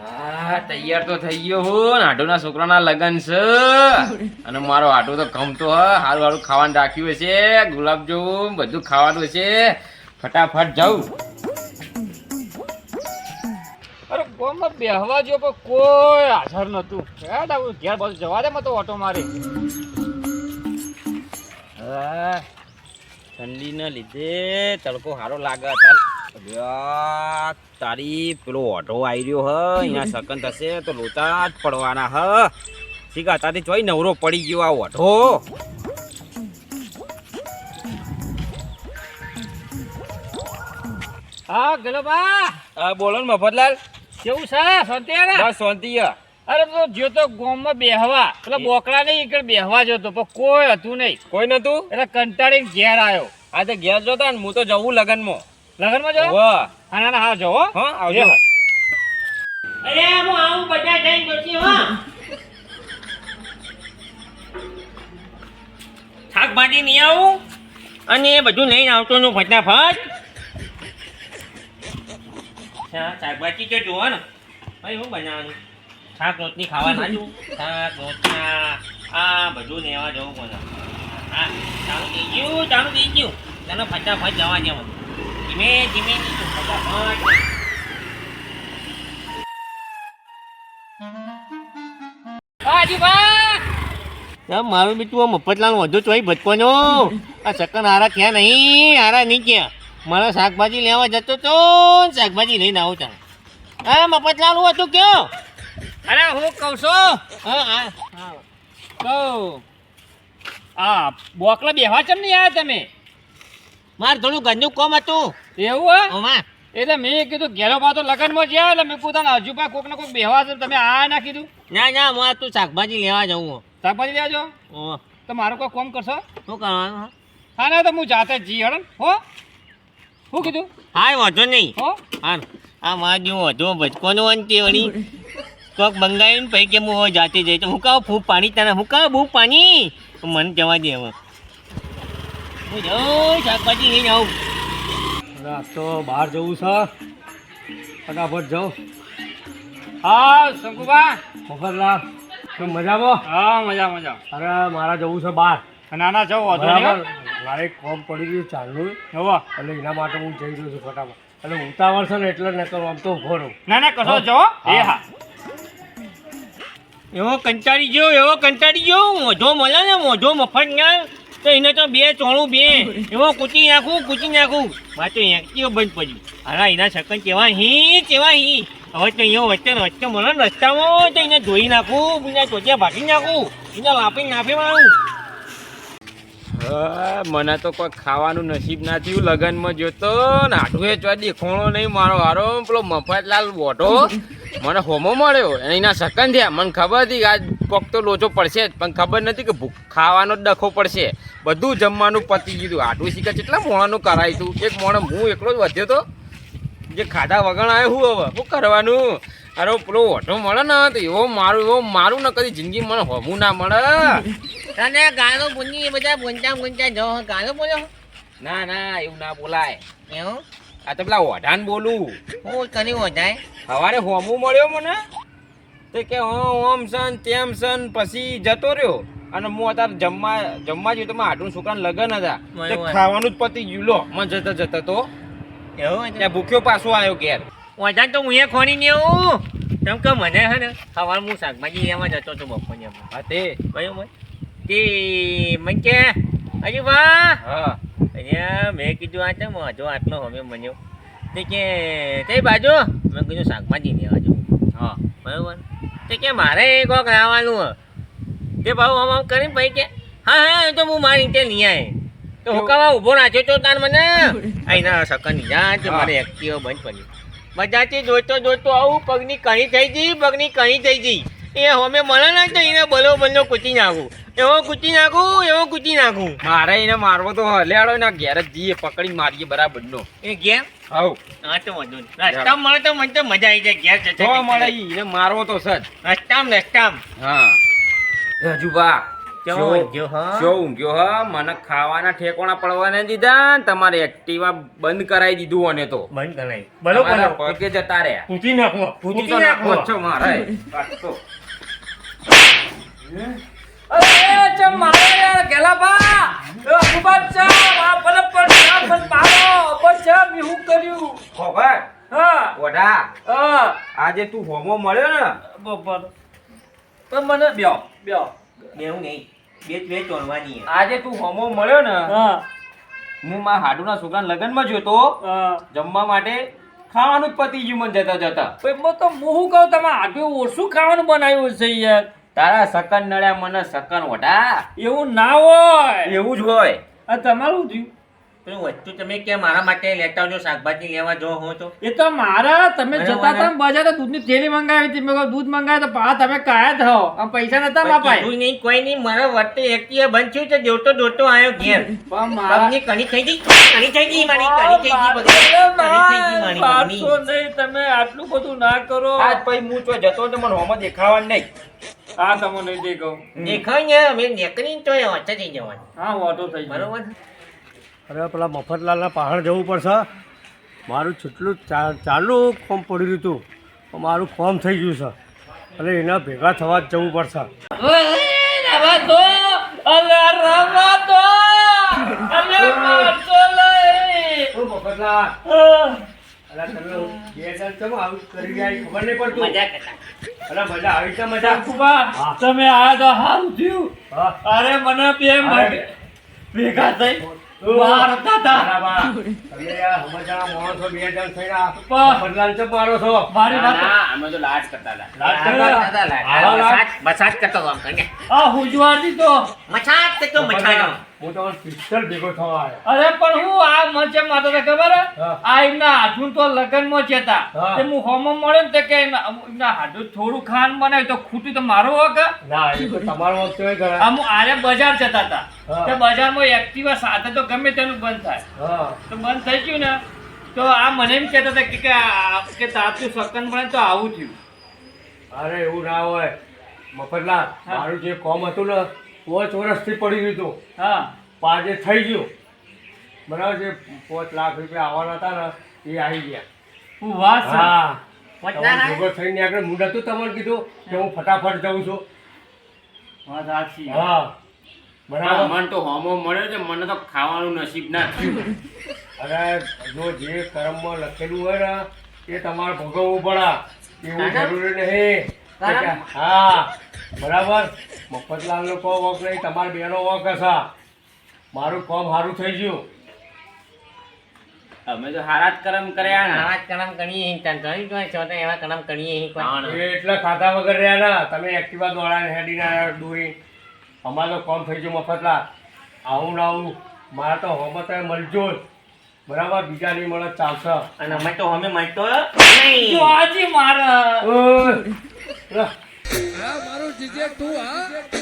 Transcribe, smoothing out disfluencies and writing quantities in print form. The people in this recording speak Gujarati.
હા તૈયાર તો થઈ ગયો હું આટોના છોકરાના લગન છે અને મારો આટો તો ગમતો હ હારું હારું ખાવાનું રાખ્યું હશે ગુલાબજાંબુ બધું ખાવાનું હશે ફટાફટ જાઉં. અરે ગોમાં બેહવા જો પણ કોઈ હાજર નતું. હેડ આવું ઘેર બસ જવા દે મત ઓટો મારી. ઠંડીના લીધે તડકો સારો લાગે તારી પેલો ઓઢો આવી રહ્યો હ અહીંયા સકન થશે તો લોચા જ પડવાના હ શીખા તારી ચોઈ નવરો પડી ગયો આ ઓઢો. હા ગલોબા. બોલો ને મફતલાલ. કેવું છે શાંતિ ને? બસ શાંતિ હ. અરે તો જો તો ગોમમાં બેહવા પેલા બોકડા નહીં એકડ બેહવા જતો પણ કોઈ હતું નહીં. કોઈ નતું એટલે કંટાળીને ઘેર આવ્યો. આ તો ઘેર જોતા ને હું તો જવું લગનમાં. લગનમાં જો વાહ હા ના હા જો હો. હા આવજો. અરે હું આવું બધા થઈને પછી હો શાકભાજી નહીં આવું અને એ બધું લઈને આવતો નું ફટાફટ. શાકભાજી તો જુઓ ને ભાઈ શું બનાવવાનું શાક રોટની ખાવા ના જવું શાક રોટના આ બધું લેવા જવું મને. હા ચાલુ થઈ ગયું ચાલો ફટાફટ જવા જવાનું ધીમે ધીમે ફટાફટ. મારું બીટું મફતલાલ વધુ ચોઈ ભટકોનો આ ચક્કર હારા ક્યાં નહીં ક્યાં મારા શાકભાજી લેવા જતો તો શાકભાજી લઈને આવું ચાલ. હા મફતલાલ હું હતું કયો? અરે હું કહું છું હા હા કહું આ બોકડા બેહવા ચમ નહીં આવ્યા તમે? મારે થોડું ઘરનું કામ હતું. એવું હે? ઓમાં એટલે મેં કીધું ઘેરો પા તો લગનમાં જ્યાં એટલે મેં પોતાના હજુ પા કોક ને કોક બેહવા છે તમે આ ના કીધું. ના હું તું શાકભાજી લેવા જાઉં. શાકભાજી લેવા જો ઓ તો મારું કોઈ કોમ કરશો? શું કરવાનું? હા ના તો હું જાતે જ જી હડન હો. શું કીધું? હા વાંધો નહીં. હો હા આ મારા જેવું વધુ ભટકોનો અંતે વળી કોક બંગાળીને પછી કે હું હવે જાતે જઈ તો હું કહું ફૂબ પાણી તને હું કહું બહુ પાણી મને જવા દે હવે હું જાઉં શાકભાજી લઈને આવું. આ તો બહાર જવું છે ફટાફટ જાઉં. હા શંકુબા. મફતલાલ તો મજામાં? હા મજા. અરે મારા જવું છે બહાર. નાના જાઓ વાંધો બરાબર નહીં. મારે એક ફોર્મ પડી ગયું ચાલુ હોવા એટલે એના માટે હું જઈ રહ્યો છું ફટાફટ. એટલે ઉતાવળ છે ને એટલે ન કરું આમ તો ઉભો રહું. ના કશો જો એ હા. એવો કંટાળી ગયો મોઢો મળે ને મોઢો મફત ના તો એને તો બે ચોણું બે એવો કૂચી નાખું મારે તો એક્ટિવ બંધ પડ્યું. હા એના સકન કેવા હી હવે તો અહીંયા વચ્ચે મળે ને રસ્તામાં તો એને ધોઈ નાખું બીજા ચોચિયા ભાગી નાખું બીજા નાફી મારું. મને તો કોઈ ખાવાનું નસીબ ના થયું લગનમાં જોતો ને આટલું એ ચોઈ દેખોણો નહીં મારો હારો પેલો મફતલાલ બોટો મને હોમો મળ્યો અને એના સકન થયા મને ખબર હતી આજ કોક તો લોચો પડશે જ પણ ખબર નથી કે ભૂખ ખાવાનો જ ડખો પડશે. બધું જમવાનું પતી ગયું. આટલું શીખર કેટલા મોણાનું કરાય તું એક મોણ હું એકલો જ વધ્યો તો જે ખાધા વગણ આવ્યો હું હવે શું કરવાનું. અરે પેલો ઓટો મળે ને તો એવો મારું ને કદી જિંદગી મને હોમું ના મળે. તને ગાનો પૂંજી એ બધા ગુંચા જો ગાનો બોલ્યો? ના એવું ના બોલાય. એવું આ તો પેલા ઓઢાને બોલું. હું કર્યું વધાય સવારે હોમું મળ્યો મને તો કે ઓમ સન તેમ સન પછી જતો રહ્યો અને હું અત્યારે જમવા જ્યો તો મારા હાટું છોકરાને લગન હતા તે ખાવાનું જ પતી ગયું લો મને જતા તો એવું ત્યાં ભૂખ્યો પાછો આવ્યો ઘેર. વધારે તો હું એ ખોની ને એવું કેમ કે મને હે ને સવારે હું શાકભાજી લેવા જતો હતો બપોરે હા તે કયું તે મને કે હજી વાહ હા અહીંયા મેં કીધું આ ચમ હજુ આટલો હવે મન્યો તે કે તે બાજુ મેં કીધું શાકભાજી લેવા જવું. હા બરાબર તે કે મારે કોક લાવવાનું હ તે ભાવ આમ કરીને ભાઈ કે હા તો હું મારી રીતે લઈ આવે તો હુકાવા ઊભો રાખ્યો તો તાર મને અહીંના સકન જા તે મારે એક્ટિવ બંધ પડ્યું બધાથી જોઈતો આવું પગની કણી થઈ ગઈ એ અમે મળે ને તો એને બલો કૂચી નાખું મારે એને મારવો તો હલેડો ને ઘેર જ જઈએ પકડી મારીએ બરાબર નો એ ગેમ હવ હા તો વાંધો નહીં રસ્તામાં મળે તો મને તો મજા આવી જાય ઘેર જો મળે એને મારવો તો સજ રસ્તામાં હા હજુ બા કેવો ઊંઘ્યો, હા? જો ઊંઘ્યો હા, મને ખાવાના ઠેકોણા પડવા નહીં દીધા ને તમારે એક્ટિવા બંધ કરાવી દીધું અને તો બંધ કરાય. તમારા બરોબર. પગે જતા રહ્યા. પૂછી નાખો. પૂછી તો નાખો છો મારે. વાત તો. અરે ચમ મારે યાર ગેલાબા એ અબુબાદ ચા આ ભલે પણ આ પણ મારો પણ ચા મી હું કર્યું ખબર? હા ઓઢા, હા આજે તું હોમો મળ્યો ને, બબર પણ મને બ્યો બેવું નહીં. બે તોડવાની છે. આજે તું હોમો મળ્યો ને, હા હું મારા હાડુના છોકરાના લગ્નમાં જોતો હા જમવા માટે, ખાવાનું જ પતી ગયું મને જતા જતા. ભાઈ તો હું શું કહું તમે આટલું ઓછું ખાવાનું બનાવ્યું છે યાર તારા સકન નડ્યા મને સકન ઓઢા. એવું ના હોય એવું જ હોય. આ તમારું થયું પેલું વસ્તુ તમે કે મારા માટે લેતા આવજો, શાકભાજી લેવા જો હું તો. એ તો મારા તમે મને જતા હતા મને- બજાર તો દૂધની થેલી મંગાવી હતી મેં કહ્યું દૂધ મંગાવ્યું તો પા તમે કાયા થાઓ આમ પૈસા નતા માપાય કીધું નહીં, કોઈ નહીં. મારા વર્તે એકટીએ બંધ થયું છે, દેવતો દોડતો આવ્યો ઘેર. પણ મારા પગની કણી થઈ ગઈ, કણી થઈ ગઈ મારી, કણી થઈ ગઈ બધી. કણી થઈ ગઈ મારી પગની. બારસો નહીં તમે આટલું બધું ના કરો આજ પછી હું તો જતો તો મને હોમો દેખાવાનું નહીં. હા તમે નહીં દેખો દેખાય ને અમે નીકળીને તો એ ઓછા થઈ જવાનું. હા વાટો થઈ ગયો બરોબર. અરે પેલા મફતલાલના પહાડ જવું પડશે. મારું છેટલું ચાલુ ફોર્મ પડી રહ્યું હતું પણ મારું ફોર્મ થઈ ગયું છે એટલે એના ભેગા થવા જ જવું પડશે. રવા દો અલે રવા દો અલે મારતો લઈ ઓ મફતલાલ, અલા તમે બે હજાર કેમ આવું કરી ગયા એ ખબર નહીં પડતું. મજા કરતા. અલા મજા આવી છે મજા. કુબા હા. તમે આ તો હારું થયું હા. અરે મને બે અરે, ભેગા થઈ ઓ, મારતા હતા બરાબર. તમે યાર સમજણા માણસો બે હજાર થઈને આ પા. મફતલાલ ચમ મારો છો? મારી ના, વાત ના, અમે તો લાડ કરતા હતા. લાડ કરતા કરતા? આવા લાડ? મસાજ કરતો હતો આમ કરીને. આ હુજવાડી તો મસાજ કરતો, મસાજ. હું તમારો પિસ્તલ ભેગો થવા આવ્યો. અરે પણ હું આ મચે માતા હતા ખબર હે? હા. આ એમના હાથું તો લગનમાં જ હતા હા. તે હું હોમો મળે ને તે કે એમના હાથું થોડું ખાન બનાવ્યું તો ખૂટ્યું તો મારો હક હે? ના એ તો તમારો વખત હોય ઘણા. આમ આરે બજાર જતા હતા હા. તે બજારમાં એક્ટિવા સાથે તો ગમે તેનું બંધ થાય હા તો બંધ થઈ ગયું ને તો આ મને એમ કહેતા હતા કે તાતું સકન બને તો આવું થયું અરે એવું ના હોય મફતલાલ. હા. મારું જે કોમ હતું ને 5 વર્ષથી પડી ગયું હતું હા પણ આજે થઈ ગયું બરાબર છે. 5 લાખ રૂપિયા આવવાના હતા ને એ આવી ગયા. હું વાત છે. હા વચના તમારે ના? ભેગો થઈને આગળ હું નતું તમને કીધું કે હું ફટાફટ જાઉં છું. વાત સાચી. હા બરાબર. મને તો હોમો મળ્યો છે, મને તો ખાવાનું નસીબ ના થયું. અરે જો જે કર્મમાં લખેલું હોય ને એ તમારે ભોગવવું પડે એવું કાકા? જરૂરી નહીં. કાકા? હા બરાબર. મફતલાલનો કોઈ વોક નહીં, તમારા બેનો વોક હશે. મારું કામ સારું થઈ ગયું. અમે તો હારા જ કરમ કર્યા ને. આવા જ કલમ કરીએ અહીં, તને જોઈ જોઈ છો તો એવા કલમ કરીએ અહીં કોઈ. હા, એ એટલે ખાધા વગર રહ્યા ના તમે એક્ટિવા દોડાને હેડીને દોરી. અમારે તો કામ થઈ ગયું મફતલાલ. આવું ને આવું મારે તો હોમત મળજો જ. બરાબર. બીજા નહીં મળે ચાલશે. અને અમે તો અમે મળતો નહીં. જો આજી મારા ઓય, લા. મારું જીજે તું હા